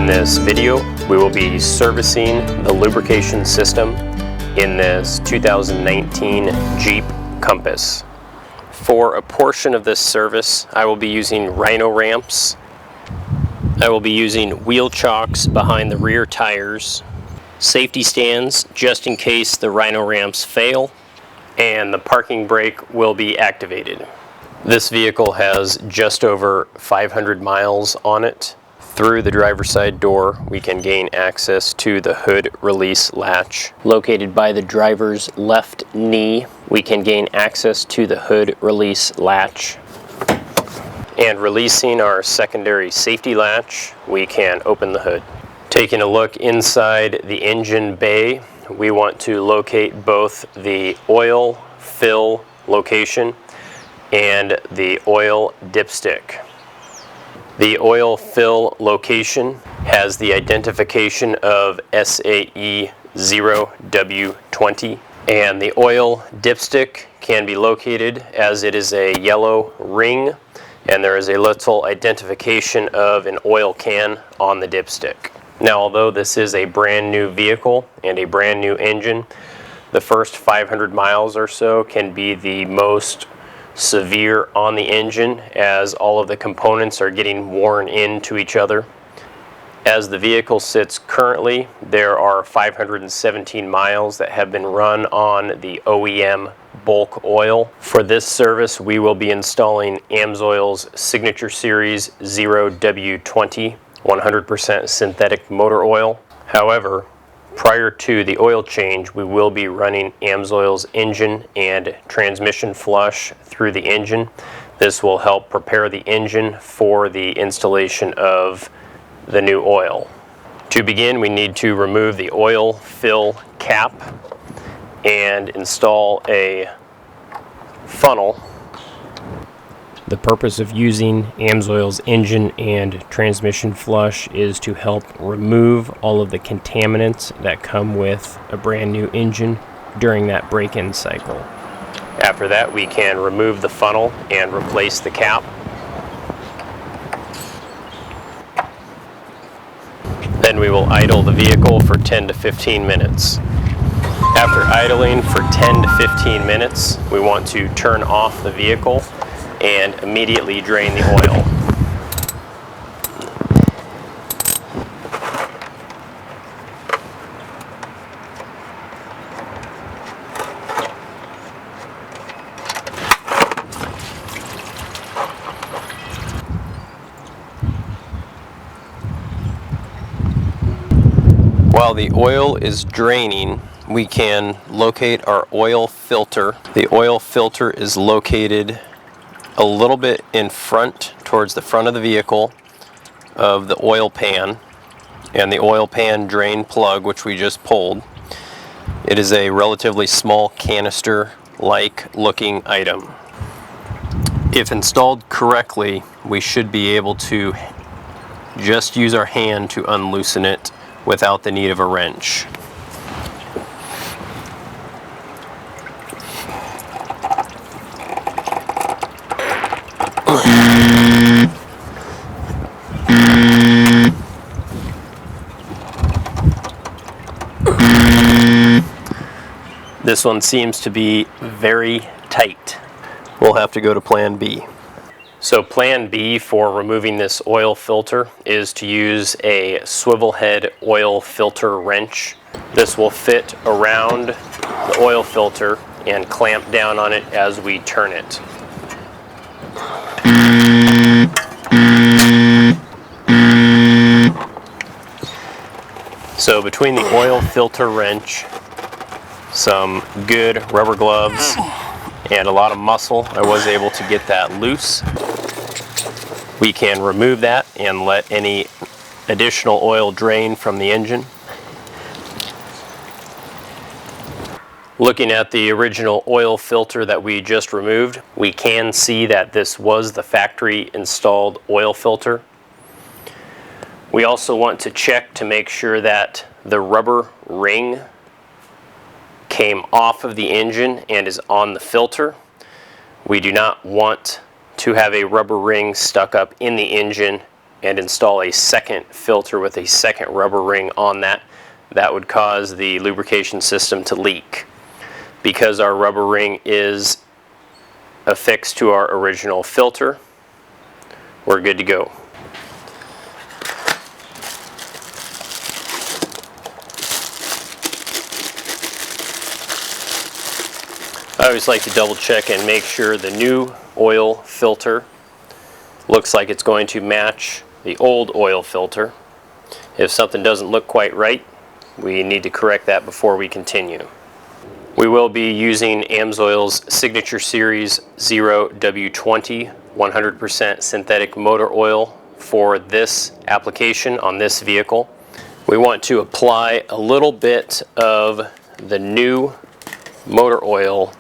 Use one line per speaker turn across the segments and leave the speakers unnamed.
this video, we will be servicing the lubrication system in this 2019 Jeep Compass. For a portion of this service, I will be using Rhino ramps. I will be using wheel chocks behind the rear tires, safety stands just in case the Rhino ramps fail, and the parking brake will be activated. This vehicle has just over 500 miles on it. Through the driver's side door, we can gain access to the hood release latch. Located by the driver's left knee, we can gain access to the hood release latch. And releasing our secondary safety latch, we can open the hood. Taking a look inside the engine bay, we want to locate both the oil fill location and the oil dipstick. The oil fill location has the identification of SAE 0W20, and the oil dipstick can be located as it is a yellow ring, and there is a little identification of an oil can on the dipstick. Now, although this is a brand new vehicle and a brand new engine, the first 500 miles or so can be the most severe on the engine as all of the components are getting worn into each other. As the vehicle sits currently, there are 517 miles that have been run on the OEM bulk oil. For this service, we will be installing AMSOIL's Signature Series 0W20 100% synthetic motor oil. However, prior to the oil change, we will be running AMSOIL's engine and transmission flush through the engine. This will help prepare the engine for the installation of the new oil. To begin, we need to remove the oil fill cap and install a funnel. The purpose of using AMSOIL's engine and transmission flush is to help remove all of the contaminants that come with a brand new engine during that break-in cycle. After that, we can remove the funnel and replace the cap. Then we will idle the vehicle for 10 to 15 minutes. After idling for 10 to 15 minutes, we want to turn off the vehicle and immediately drain the oil. While the oil is draining, we can locate our oil filter. The oil filter is located a little bit in front, towards the front of the vehicle, of the oil pan and the oil pan drain plug, which we just pulled. It is a relatively small canister-like looking item. If installed correctly, we should be able to just use our hand to unloosen it without the need of a wrench. This one seems to be very tight. We'll have to go to plan B. So plan B for removing this oil filter is to use a swivel head oil filter wrench. This will fit around the oil filter and clamp down on it as we turn it. So between the oil filter wrench, some good rubber gloves, and a lot of muscle, I was able to get that loose. We can remove that and let any additional oil drain from the engine. Looking at the original oil filter that we just removed, we can see that this was the factory installed oil filter. We also want to check to make sure that the rubber ring came off of the engine and is on the filter. We do not want to have a rubber ring stuck up in the engine and install a second filter with a second rubber ring on that, that would cause the lubrication system to leak. Because our rubber ring is affixed to our original filter, we're good to go. I always like to double check and make sure the new oil filter looks like it's going to match the old oil filter. If something doesn't look quite right, we need to correct that before we continue. We will be using AMSOIL's Signature Series 0W20 100% synthetic motor oil for this application on this vehicle. We want to apply a little bit of the new motor oil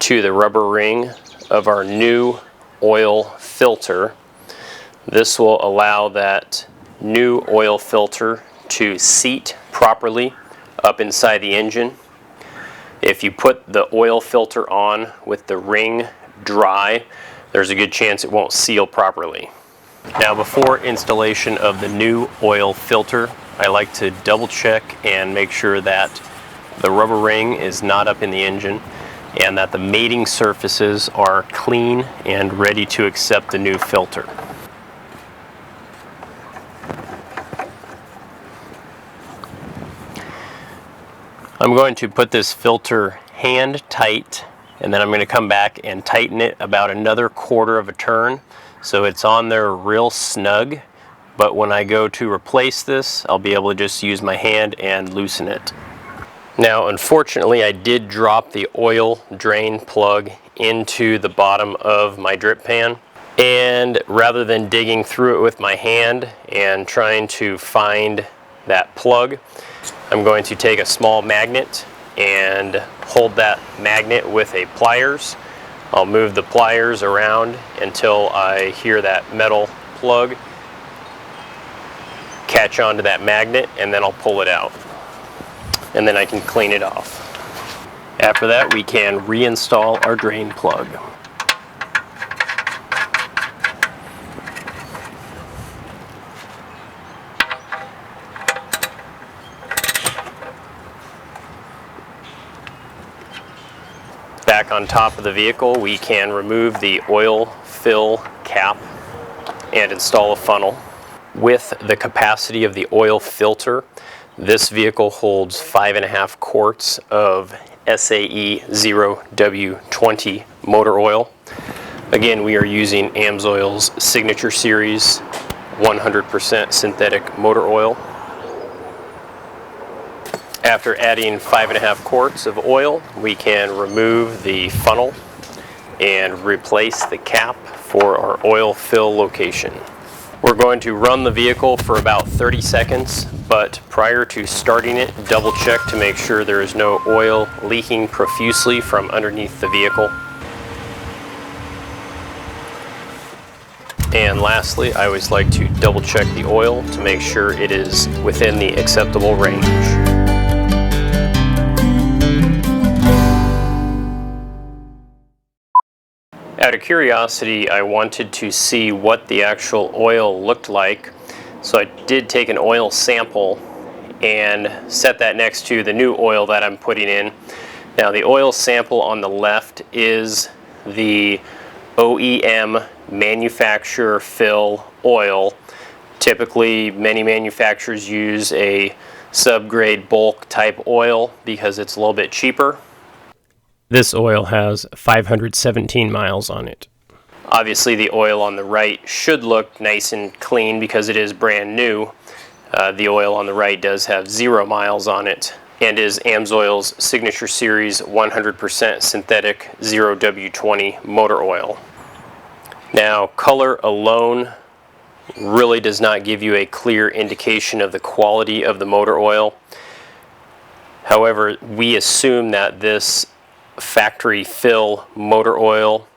to the rubber ring of our new oil filter. This will allow that new oil filter to seat properly up inside the engine. If you put the oil filter on with the ring dry, there's a good chance it won't seal properly. Now, before installation of the new oil filter, I like to double check and make sure that the rubber ring is not up in the engine and that the mating surfaces are clean and ready to accept the new filter. I'm going to put this filter hand tight, and then I'm going to come back and tighten it about another quarter of a turn so it's on there real snug, but when I go to replace this, I'll be able to just use my hand and loosen it. Now, unfortunately, I did drop the oil drain plug into the bottom of my drip pan, and rather than digging through it with my hand and trying to find that plug, I'm going to take a small magnet and hold that magnet with a pliers. I'll move the pliers around until I hear that metal plug catch onto that magnet, and then I'll pull it out. And then I can clean it off. After that, we can reinstall our drain plug. Back on top of the vehicle, we can remove the oil fill cap and install a funnel. With the capacity of the oil filter, this vehicle holds 5.5 quarts of SAE 0W20 motor oil. Again, we are using AMSOIL's Signature Series 100% synthetic motor oil. After adding 5.5 quarts of oil, we can remove the funnel and replace the cap for our oil fill location. We're going to run the vehicle for about 30 seconds, but prior to starting it, double check to make sure there is no oil leaking profusely from underneath the vehicle. And lastly, I always like to double check the oil to make sure it is within the acceptable range. Out of curiosity, I wanted to see what the actual oil looked like, so I did take an oil sample and set that next to the new oil that I'm putting in. Now, the oil sample on the left is the OEM manufacturer fill oil. Typically, many manufacturers use a subgrade bulk type oil because it's a little bit cheaper. This oil has 517 miles on it. Obviously, the oil on the right should look nice and clean because it is brand new. The oil on the right does have 0 miles on it and is AMSOIL's Signature Series 100% synthetic 0W20 motor oil. Now, color alone really does not give you a clear indication of the quality of the motor oil. However, we assume that this factory fill motor oil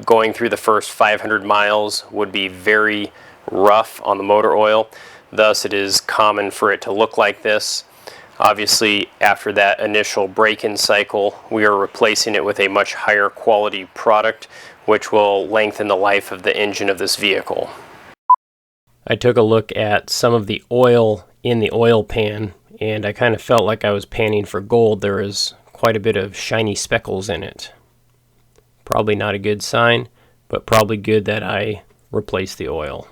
going through the first 500 miles would be very rough on the motor oil. Thus, it is common for it to look like this. Obviously, after that initial break-in cycle, we are replacing it with a much higher quality product, which will lengthen the life of the engine of this vehicle. I took a look at some of the oil in the oil pan, and I kind of felt like I was panning for gold. There is quite a bit of shiny speckles in it. Probably not a good sign, but probably good that I replaced the oil.